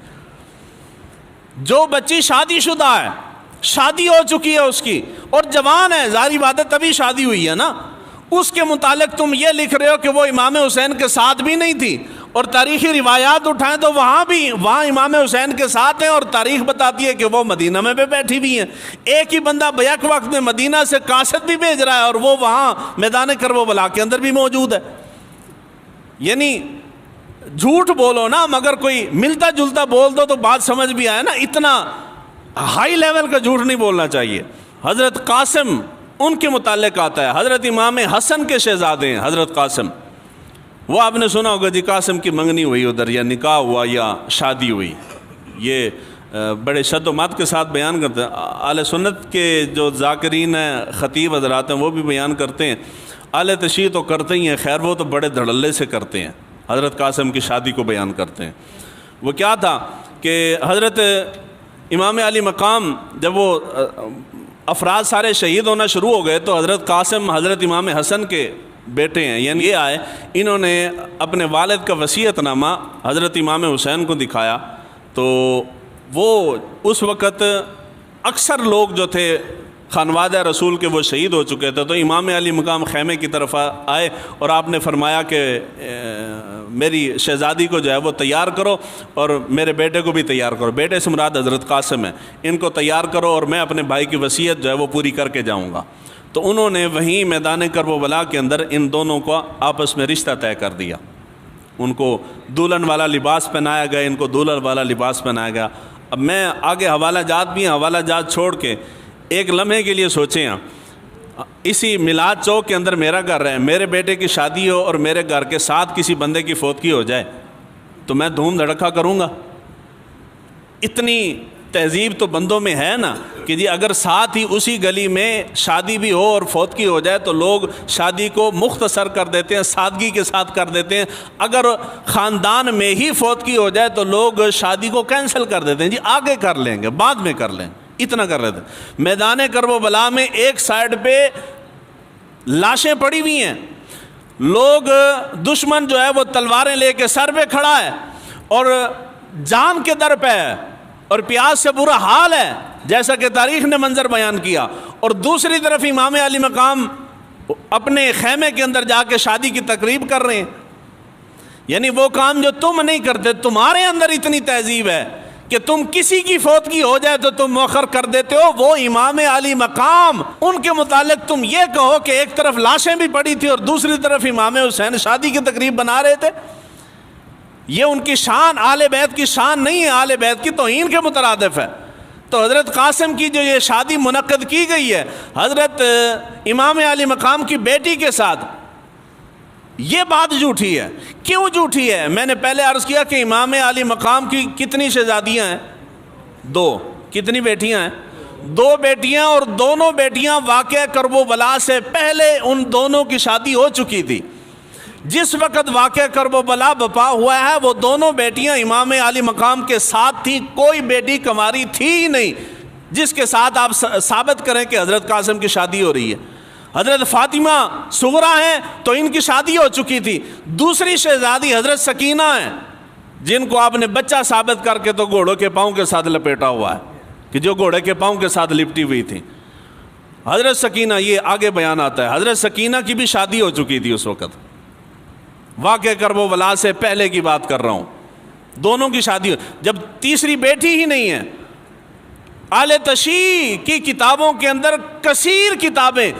جو بچی شادی شدہ ہے، شادی ہو چکی ہے اس کی اور جوان ہے، ظاہری بات ہے تبھی شادی ہوئی ہے نا، اس کے متعلق تم یہ لکھ رہے ہو کہ وہ امام حسین کے ساتھ بھی نہیں تھی، اور تاریخی روایات اٹھائیں تو وہاں امام حسین کے ساتھ ہیں، اور تاریخ بتاتی ہے کہ وہ مدینہ میں بھی بیٹھی ہوئی ہیں۔ ایک ہی بندہ بیک وقت میں مدینہ سے قاصد بھی بھیج رہا ہے اور وہ وہاں میدان کرب و بلا کے اندر بھی موجود ہے۔ یعنی جھوٹ بولو نا، مگر کوئی ملتا جلتا بول دو تو بات سمجھ بھی آئے نا، اتنا ہائی لیول کا جھوٹ نہیں بولنا چاہیے۔ حضرت قاسم ان کے متعلق آتا ہے، حضرت امام حسن کے شہزادے ہیں حضرت قاسم۔ وہ آپ نے سنا ہوگا جی قاسم کی منگنی ہوئی ادھر، یا نکاح ہوا یا شادی ہوئی، یہ بڑے شد و مات کے ساتھ بیان کرتے ہیں۔ اہل سنت کے جو ذاکرین ہیں، خطیب حضرات ہیں، وہ بھی بیان کرتے ہیں۔ اہل تشیع تو کرتے ہی ہیں، خیر وہ تو بڑے دھڑلے سے کرتے ہیں، حضرت قاسم کی شادی کو بیان کرتے ہیں۔ وہ کیا تھا کہ حضرت امام علی مقام جب وہ افراد سارے شہید ہونا شروع ہو گئے تو حضرت قاسم حضرت امام حسن کے بیٹے ہیں، یعنی یہ آئے، انہوں نے اپنے والد کا وصیت نامہ حضرت امام حسین کو دکھایا، تو وہ اس وقت اکثر لوگ جو تھے خانوادہ رسول کے وہ شہید ہو چکے تھے، تو امام علی مقام خیمے کی طرف آئے اور آپ نے فرمایا کہ میری شہزادی کو جو ہے وہ تیار کرو اور میرے بیٹے کو بھی تیار کرو، بیٹے سے مراد حضرت قاسم ہے، ان کو تیار کرو اور میں اپنے بھائی کی وصیت جو ہے وہ پوری کر کے جاؤں گا۔ تو انہوں نے وہیں میدان کرب و بلا کے اندر ان دونوں کو آپس میں رشتہ طے کر دیا، ان کو دلہن والا لباس پہنایا گیا، ان کو دلہن والا لباس پہنایا گیا۔ اب میں آگے حوالہ جات بھی ہیں، حوالہ جات چھوڑ کے ایک لمحے کے لیے سوچیں، اسی میلاد چوک کے اندر میرا گھر ہے، میرے بیٹے کی شادی ہو اور میرے گھر کے ساتھ کسی بندے کی فوتگی ہو جائے تو میں دھوم دھڑکا کروں گا؟ اتنی تہذیب تو بندوں میں ہے نا کہ جی اگر ساتھ ہی اسی گلی میں شادی بھی ہو اور فوتگی ہو جائے تو لوگ شادی کو مختصر کر دیتے ہیں، سادگی کے ساتھ کر دیتے ہیں۔ اگر خاندان میں ہی فوتگی ہو جائے تو لوگ شادی کو کینسل کر دیتے ہیں، جی آگے کر لیں گے، بعد میں کر لیں، اتنا کر رہے تھے. میدان کربلا میں ایک سائڈ پہ لاشیں پڑی ہوئی ہیں, لوگ دشمن جو ہے وہ تلواریں لے کے سر پہ کھڑا ہے اور جان کے در پہ ہے اور پیاس سے برا حال ہے, جیسا کہ تاریخ نے منظر بیان کیا. اور دوسری طرف امام علی مقام اپنے خیمے کے اندر جا کے شادی کی تقریب کر رہے ہیں. یعنی وہ کام جو تم نہیں کرتے, تمہارے اندر اتنی تہذیب ہے کہ تم کسی کی فوتگی ہو جائے تو تم مؤخر کر دیتے ہو. وہ امام علی مقام, ان کے متعلق تم یہ کہو کہ ایک طرف لاشیں بھی پڑی تھی اور دوسری طرف امام حسین شادی کی تقریب بنا رہے تھے. یہ ان کی شان, آل بیت کی شان نہیں ہے, آل بیت کی توہین کے مترادف ہے. تو حضرت قاسم کی جو یہ شادی منعقد کی گئی ہے حضرت امام علی مقام کی بیٹی کے ساتھ, یہ بات جھوٹی ہے. کیوں جھوٹی ہے؟ میں نے پہلے عرض کیا کہ امام علی مقام کی کتنی شہزادیاں ہیں؟ 2. کتنی بیٹیاں ہیں؟ 2 بیٹیاں, اور دونوں بیٹیاں واقعہ کربلا سے پہلے ان دونوں کی شادی ہو چکی تھی. جس وقت واقعہ کربلا بپا ہوا ہے وہ دونوں بیٹیاں امام علی مقام کے ساتھ تھیں. کوئی بیٹی کنواری تھی ہی نہیں جس کے ساتھ آپ ثابت کریں کہ حضرت قاسم کی شادی ہو رہی ہے. حضرت فاطمہ صغرا ہیں تو ان کی شادی ہو چکی تھی. دوسری شہزادی حضرت سکینہ ہیں جن کو آپ نے بچہ ثابت کر کے تو گھوڑوں کے پاؤں کے ساتھ لپیٹا ہوا ہے کہ جو گھوڑے کے پاؤں کے ساتھ لپٹی ہوئی تھی. حضرت سکینہ, یہ آگے بیان آتا ہے, حضرت سکینہ کی بھی شادی ہو چکی تھی اس وقت. واقعہ کربلا سے پہلے کی بات کر رہا ہوں, دونوں کی شادی ہو. جب تیسری بیٹی ہی نہیں ہے, آل تشیع کی کتابوں کے اندر کثیر کتابیں,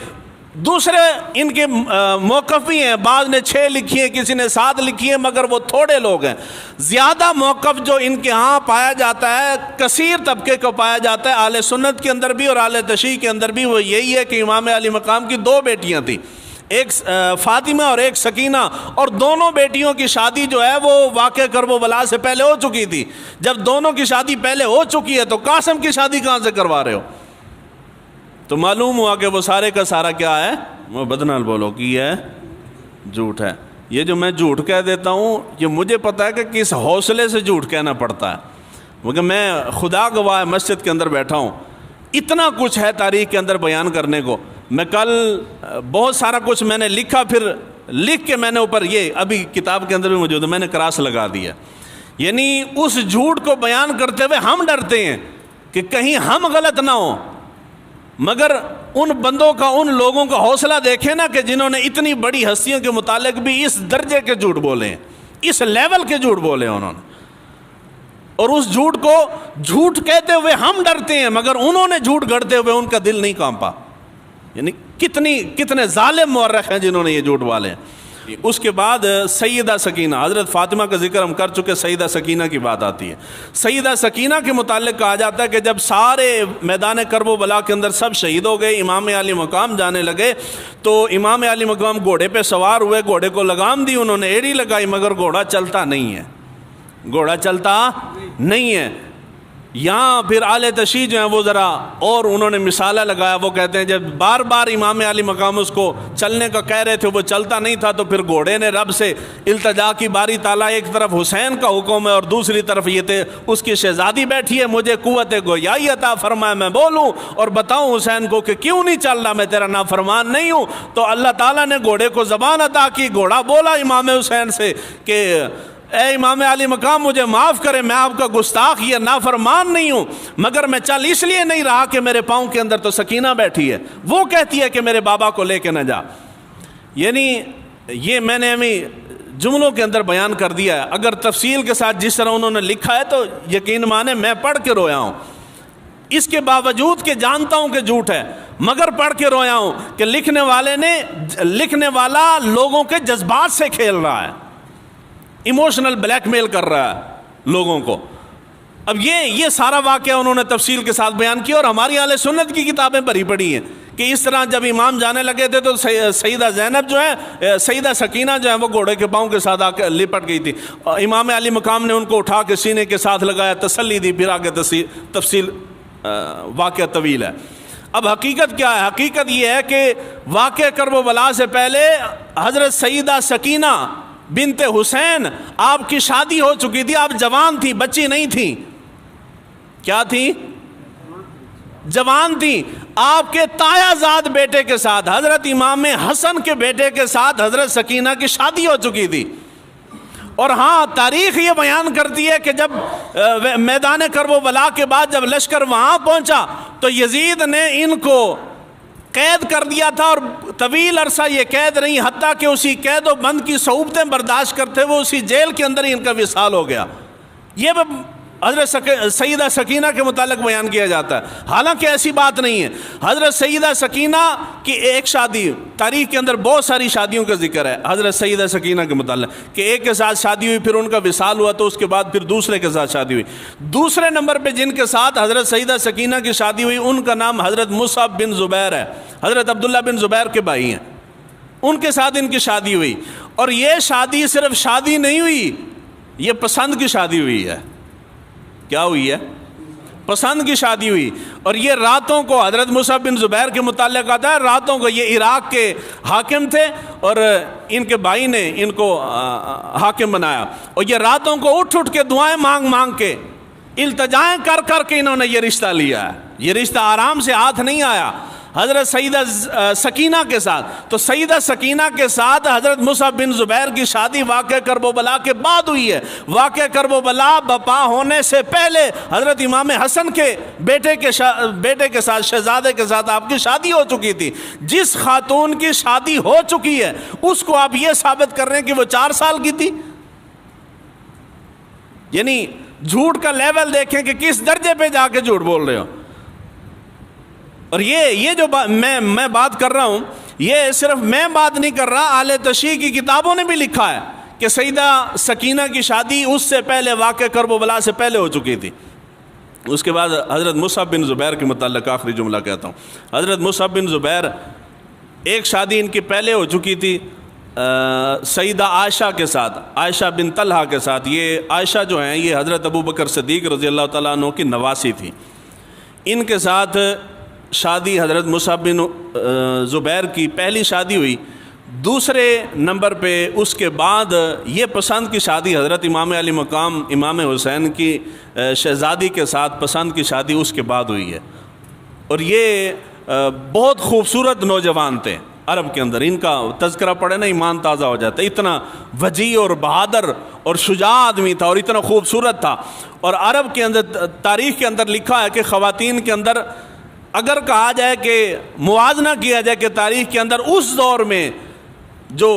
دوسرے ان کے موقف بھی ہیں, بعض نے 6 لکھی ہیں, کسی نے 7 لکھی ہیں, مگر وہ تھوڑے لوگ ہیں. زیادہ موقف جو ان کے ہاں پایا جاتا ہے, کثیر طبقے کو پایا جاتا ہے اہل سنت کے اندر بھی اور اہل تشیع کے اندر بھی, وہ یہی ہے کہ امام علی مقام کی 2 بیٹیاں تھیں, ایک فاطمہ اور ایک سکینہ, اور دونوں بیٹیوں کی شادی جو ہے وہ واقعہ کربلا سے پہلے ہو چکی تھی. جب دونوں کی شادی پہلے ہو چکی ہے تو قاسم کی شادی کہاں سے کروا رہے ہو؟ تو معلوم ہوا کہ وہ سارے کا سارا کیا ہے, وہ بدنال بولو کی ہے, جھوٹ ہے. یہ جو میں جھوٹ کہہ دیتا ہوں یہ مجھے پتا ہے کہ کس حوصلے سے جھوٹ کہنا پڑتا ہے, کیونکہ میں خدا گواہ مسجد کے اندر بیٹھا ہوں, اتنا کچھ ہے تاریخ کے اندر بیان کرنے کو. میں کل بہت سارا کچھ میں نے لکھا, پھر لکھ کے میں نے اوپر, یہ ابھی کتاب کے اندر بھی موجود ہے, میں نے کراس لگا دیا. یعنی اس جھوٹ کو بیان کرتے ہوئے ہم ڈرتے ہیں کہ کہیں ہم غلط نہ ہوں, مگر ان بندوں کا, ان لوگوں کا حوصلہ دیکھیں نا کہ جنہوں نے اتنی بڑی ہستیوں کے متعلق بھی اس درجے کے جھوٹ بولے ہیں, اس لیول کے جھوٹ بولے ہیں انہوں نے. اور اس جھوٹ کو جھوٹ کہتے ہوئے ہم ڈرتے ہیں, مگر انہوں نے جھوٹ گڑتے ہوئے ان کا دل نہیں کانپا. یعنی کتنے ظالم مورخ ہیں جنہوں نے یہ جھوٹ والے ہیں. اس کے بعد سیدہ سکینہ, حضرت فاطمہ کا ذکر ہم کر چکے, سیدہ سکینہ کی بات آتی ہے. سیدہ سکینہ کے متعلق کہا جاتا ہے کہ جب سارے میدان کربلا کے اندر سب شہید ہو گئے, امام علی مقام جانے لگے, تو امام علی مقام گھوڑے پہ سوار ہوئے, گھوڑے کو لگام دی, انہوں نے ایڑی لگائی, مگر گھوڑا چلتا نہیں ہے, گھوڑا چلتا نہیں ہے. یہاں پھر آل تشیع جو ہیں وہ ذرا اور انہوں نے مثالہ لگایا. وہ کہتے ہیں جب بار بار امام علی مقام اس کو چلنے کا کہہ رہے تھے, وہ چلتا نہیں تھا, تو پھر گھوڑے نے رب سے التجا کی, باری تعالیٰ ایک طرف حسین کا حکم ہے اور دوسری طرف یہ تھے اس کی شہزادی بیٹھی ہے, مجھے قوت گویائی عطا فرمائے, میں بولوں اور بتاؤں حسین کو کہ کیوں نہیں چل رہا, میں تیرا نافرمان نہیں ہوں. تو اللہ تعالیٰ نے گھوڑے کو زبان عطا کی, گھوڑا بولا امام حسین سے کہ اے امام علی مقام مجھے معاف کرے, میں آپ کا گستاخ یا نافرمان نہیں ہوں, مگر میں چل اس لیے نہیں رہا کہ میرے پاؤں کے اندر تو سکینہ بیٹھی ہے, وہ کہتی ہے کہ میرے بابا کو لے کے نہ جا. یعنی یہ میں نے ابھی جملوں کے اندر بیان کر دیا ہے. اگر تفصیل کے ساتھ جس طرح انہوں نے لکھا ہے تو یقین مانے میں پڑھ کے رویا ہوں, اس کے باوجود کہ جانتا ہوں کہ جھوٹ ہے, مگر پڑھ کے رویا ہوں کہ لکھنے والا لوگوں کے جذبات سے کھیل رہا ہے, ایموشنل بلیک میل کر رہا ہے لوگوں کو. اب یہ سارا واقعہ انہوں نے تفصیل کے ساتھ بیان کیا, اور ہماری اہل سنت کی کتابیں بھری پڑی ہیں کہ اس طرح جب امام جانے لگے تھے تو سیدہ زینب جو ہے, سیدہ سکینہ جو ہے, وہ گھوڑے کے پاؤں کے ساتھ آ کے لپٹ گئی تھی. امام علی مقام نے ان کو اٹھا کے سینے کے ساتھ لگایا, تسلی دی, پھر آگے تفصیل واقعہ طویل ہے. اب حقیقت کیا ہے؟ حقیقت یہ ہے کہ واقعہ کربلا سے پہلے حضرت سیدہ سکینہ بنت حسین آپ کی شادی ہو چکی تھی, آپ جوان تھی, بچی نہیں تھی. کیا تھی؟ جوان تھیں، آپ کے تایا زاد بیٹے کے ساتھ حضرت امام حسن کے بیٹے کے ساتھ حضرت سکینہ کی شادی ہو چکی تھی۔ اور ہاں، تاریخ یہ بیان کرتی ہے کہ جب میدان کربلا کے بعد جب لشکر وہاں پہنچا تو یزید نے ان کو قید کر دیا تھا، اور طویل عرصہ یہ قید رہی، حتیٰ کہ اسی قید و بند کی صعوبتیں برداشت کرتے ہوئے اسی جیل کے اندر ہی ان کا وصال ہو گیا۔ یہ حضرت سیدہ سکینہ کے متعلق بیان کیا جاتا ہے، حالانکہ ایسی بات نہیں ہے۔ حضرت سیدہ سکینہ کی ایک شادی، تاریخ کے اندر بہت ساری شادیوں کا ذکر ہے حضرت سیدہ سکینہ کے متعلق، کہ ایک کے ساتھ شادی ہوئی، پھر ان کا وصال ہوا تو اس کے بعد پھر دوسرے کے ساتھ شادی ہوئی۔ دوسرے نمبر پہ جن کے ساتھ حضرت سیدہ سکینہ کی شادی ہوئی ان کا نام حضرت مصعب بن زبیر ہے، حضرت عبداللہ بن زبیر کے بھائی ہیں، ان کے ساتھ ان کی شادی ہوئی۔ اور یہ شادی صرف شادی نہیں ہوئی، یہ پسند کی شادی ہوئی ہے۔ کیا ہوئی ہے؟ پسند کی شادی ہوئی۔ اور یہ راتوں کو، حضرت مصعب بن زبیر کے متعلق آتا ہے، راتوں کو یہ عراق کے حاکم تھے اور ان کے بھائی نے ان کو حاکم بنایا، اور یہ راتوں کو اٹھ اٹھ کے دعائیں مانگ مانگ کے، التجائیں کر کر کے انہوں نے یہ رشتہ لیا ہے۔ یہ رشتہ آرام سے ہاتھ نہیں آیا حضرت سیدہ سکینہ کے ساتھ۔ تو سیدہ سکینہ کے ساتھ حضرت مصعب بن زبیر کی شادی واقعہ کرب و بلا کے بعد ہوئی ہے۔ واقعہ کرب و بلا بپا ہونے سے پہلے حضرت امام حسن کے بیٹے کے ساتھ، شہزادے کے ساتھ آپ کی شادی ہو چکی تھی۔ جس خاتون کی شادی ہو چکی ہے اس کو آپ یہ ثابت کر رہے ہیں کہ وہ 4 سال کی تھی۔ یعنی جھوٹ کا لیول دیکھیں کہ کس درجے پہ جا کے جھوٹ بول رہے ہو۔ اور یہ جو میں بات کر رہا ہوں، یہ صرف میں بات نہیں کر رہا، اہل تشیع کی کتابوں نے بھی لکھا ہے کہ سیدہ سکینہ کی شادی اس سے پہلے، واقعہ کرب و بلا سے پہلے ہو چکی تھی۔ اس کے بعد حضرت مصعب بن زبیر کے متعلق آخری جملہ کہتا ہوں۔ حضرت مصعب بن زبیر، ایک شادی ان کی پہلے ہو چکی تھی سیدہ عائشہ کے ساتھ، عائشہ بن طلحہ کے ساتھ۔ یہ عائشہ جو ہیں یہ حضرت ابو بکر صدیق رضی اللہ تعالیٰ عنہ کی نواسی تھی۔ ان کے ساتھ شادی حضرت مصعب بن زبیر کی پہلی شادی ہوئی۔ دوسرے نمبر پہ اس کے بعد یہ پسند کی شادی حضرت امام علی مقام امام حسین کی شہزادی کے ساتھ پسند کی شادی اس کے بعد ہوئی ہے۔ اور یہ بہت خوبصورت نوجوان تھے عرب کے اندر، ان کا تذکرہ پڑھے نا ایمان تازہ ہو جاتا ہے۔ اتنا وجیح اور بہادر اور شجاع آدمی تھا اور اتنا خوبصورت تھا۔ اور عرب کے اندر، تاریخ کے اندر لکھا ہے کہ خواتین کے اندر اگر کہا جائے کہ موازنہ کیا جائے کہ تاریخ کے اندر اس دور میں جو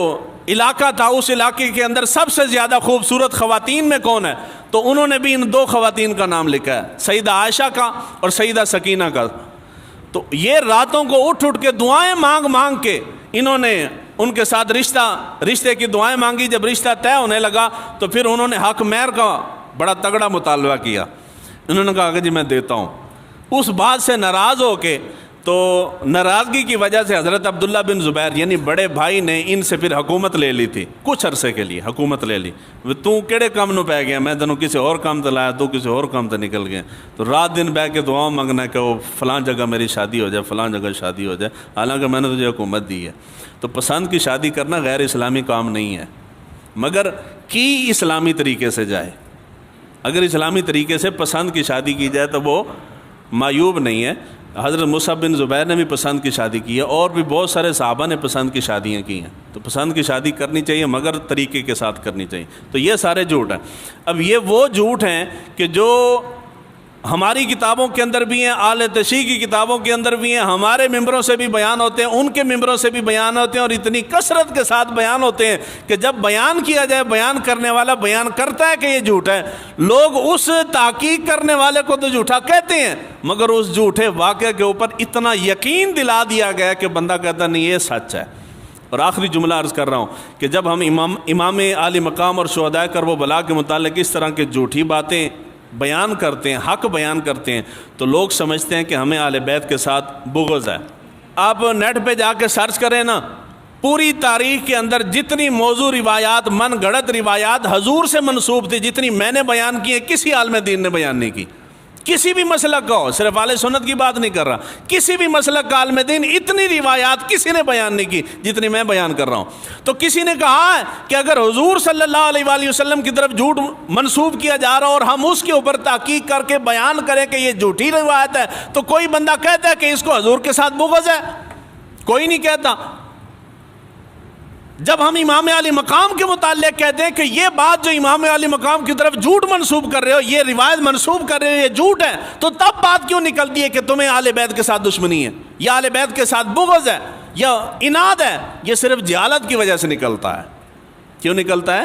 علاقہ تھا، اس علاقے کے اندر سب سے زیادہ خوبصورت خواتین میں کون ہے، تو انہوں نے بھی ان 2 خواتین کا نام لکھا ہے، سیدہ عائشہ کا اور سیدہ سکینہ کا۔ تو یہ راتوں کو اٹھ اٹھ کے دعائیں مانگ مانگ کے انہوں نے ان کے ساتھ رشتے کی دعائیں مانگی۔ جب رشتہ طے ہونے لگا تو پھر انہوں نے حق مہر کا بڑا تگڑا مطالبہ کیا۔ انہوں نے کہا کہ جی میں دیتا ہوں۔ اس بات سے ناراض ہو کے، تو ناراضگی کی وجہ سے حضرت عبداللہ بن زبیر یعنی بڑے بھائی نے ان سے پھر حکومت لے لی تھی، کچھ عرصے کے لیے حکومت لے لی۔ تو کیڑے کام نو پہ گیا، میں تینوں کسی اور کام تے لایا، تو کسی اور کام تے نکل گیا۔ تو رات دن بہ کے دعا مانگنا کہ وہ فلاں جگہ میری شادی ہو جائے، فلاں جگہ شادی ہو جائے، حالانکہ میں نے تجھے حکومت دی ہے۔ تو پسند کی شادی کرنا غیر اسلامی کام نہیں ہے، مگر کی اسلامی طریقے سے جائے۔ اگر اسلامی طریقے سے پسند کی شادی کی جائے تو وہ معیوب نہیں ہے۔ حضرت مصعب بن زبیر نے بھی پسند کی شادی کی ہے، اور بھی بہت سارے صحابہ نے پسند کی شادیاں کی ہیں۔ تو پسند کی شادی کرنی چاہیے، مگر طریقے کے ساتھ کرنی چاہیے۔ تو یہ سارے جھوٹ ہیں۔ اب یہ وہ جھوٹ ہیں کہ جو ہماری کتابوں کے اندر بھی ہیں، اہل تشیع کی کتابوں کے اندر بھی ہیں، ہمارے ممبروں سے بھی بیان ہوتے ہیں، ان کے ممبروں سے بھی بیان ہوتے ہیں، اور اتنی کثرت کے ساتھ بیان ہوتے ہیں کہ جب بیان کیا جائے، بیان کرنے والا بیان کرتا ہے کہ یہ جھوٹ ہے، لوگ اس تحقیق کرنے والے کو تو جھوٹا کہتے ہیں، مگر اس جھوٹے واقعے کے اوپر اتنا یقین دلا دیا گیا کہ بندہ کہتا نہیں یہ سچ ہے۔ اور آخری جملہ عرض کر رہا ہوں کہ جب ہم امام عالی مقام اور شہداء کرب و بلا کے متعلق اس طرح کی جھوٹی باتیں بیان کرتے ہیں، حق بیان کرتے ہیں، تو لوگ سمجھتے ہیں کہ ہمیں اہل بیت کے ساتھ بغض ہے۔ آپ نیٹ پہ جا کے سرچ کریں نا، پوری تاریخ کے اندر جتنی موضوع روایات، من گھڑت روایات حضور سے منسوب تھی، جتنی میں نے بیان کی ہیں، کسی عالم دین نے بیان نہیں کی۔ کسی بھی مسلک کا ہو، صرف اہل سنت کی بات نہیں کر رہا، کسی بھی مسلک کا عالم دین، اتنی روایات کسی نے بیان نہیں کی جتنی میں بیان کر رہا ہوں۔ تو کسی نے کہا ہے کہ اگر حضور صلی اللہ علیہ وآلہ وسلم کی طرف جھوٹ منسوب کیا جا رہا اور ہم اس کے اوپر تحقیق کر کے بیان کریں کہ یہ جھوٹی روایت ہے، تو کوئی بندہ کہتا ہے کہ اس کو حضور کے ساتھ بغض ہے؟ کوئی نہیں کہتا۔ جب ہم امام علی مقام کے متعلق کہتے ہیں کہ یہ بات جو امام علی مقام کی طرف جھوٹ منسوب کر رہے ہو، یہ روایت منسوب کر رہے ہو، یہ جھوٹ ہے، تو تب بات کیوں نکلتی ہے کہ تمہیں اہل بیت کے ساتھ دشمنی ہے یا اہل بیت کے ساتھ بغض ہے یا اناد ہے؟ یہ صرف جہالت کی وجہ سے نکلتا ہے۔ کیوں نکلتا ہے؟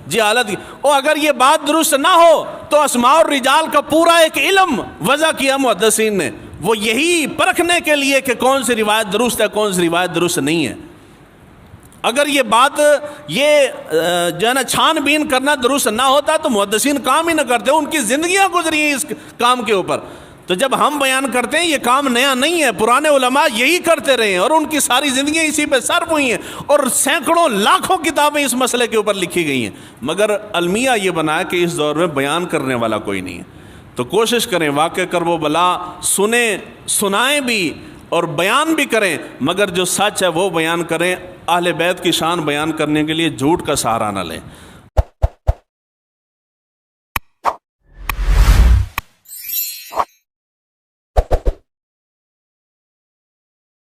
جہالت کی۔ اور اگر یہ بات درست نہ ہو تو اسماء الرجال کا پورا ایک علم وضع کیا محدثین نے، وہ یہی پرکھنے کے لیے کہ کون سی روایت درست ہے کون سی روایت درست نہیں ہے۔ اگر یہ بات یہ جو ہے نا چھان بین کرنا درست نہ ہوتا تو محدثین کام ہی نہ کرتے، ان کی زندگیاں گزری ہیں اس کام کے اوپر۔ تو جب ہم بیان کرتے ہیں یہ کام نیا نہیں ہے، پرانے علماء یہی کرتے رہے ہیں اور ان کی ساری زندگیاں اسی پہ صرف ہوئی ہیں، اور سینکڑوں لاکھوں کتابیں اس مسئلے کے اوپر لکھی گئی ہیں، مگر المیہ یہ بنا کہ اس دور میں بیان کرنے والا کوئی نہیں ہے۔ تو کوشش کریں واقع کرب و بلا سنیں، سنائیں بھی اور بیان بھی کریں، مگر جو سچ ہے وہ بیان کریں۔ اہل بیت کی شان بیان کرنے کے لیے جھوٹ کا سہارا نہ لیں۔